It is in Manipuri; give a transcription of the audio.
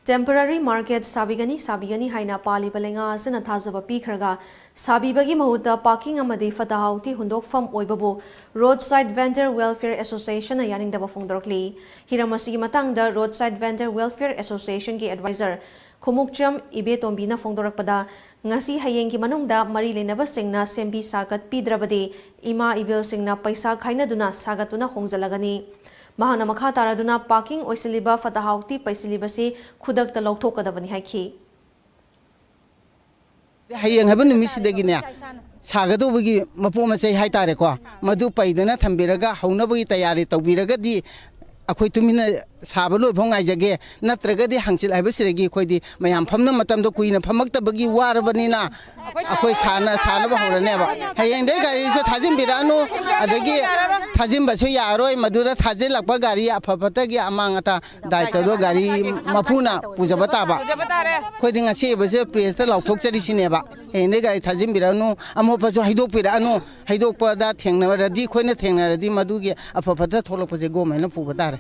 Temporary market SABIGANI HAINA Pali Balenga Asana THAJABA PIKHRAGA SABIBAGI MAHUTTA parking AMADI PHATTA HAODI HUNDOK PHAM OIBABU Roadside Vendor Welfare Association Yaningdaba Fongdorkli Hiramasi Matangda Roadside Vendor Welfare Association ki advisor Khumukcham Ibetombina Fongdorakpada ngasi hayeng ki manungda mari lenaba singna sembi sagat pidrabadi ima Ebel Singna paisa khaina duna sagatuna hongjalagani Mahana makha taraduna parking oisiliba PHATTA HAODI paisilibasi khudakta lauthokadabani haiki hayeng haban numisidagine sagadobagi mapomase haitare ko madu paidana thambiraga haunabagi tayari tawbiragadi akhoi tumina sabalo phongaijage natragadi hangchil haibasiregi khoidi mayam phamna matamdo kuina phamaktabagi warabanina akhoi sana ba horaneba hayeng dei gari se thajim birano adagi thajim basu yaroi madura thajil lakpa gari apapatagi amangata daitado gari mapuna pujabata ba khoidi ngase base press ta lauthok chari sineba hayeng dei gari thajim birano amopasu haidok pirano haidok pada thengna radi khoina thengna radi madugi apapata tholok pase gomena pubata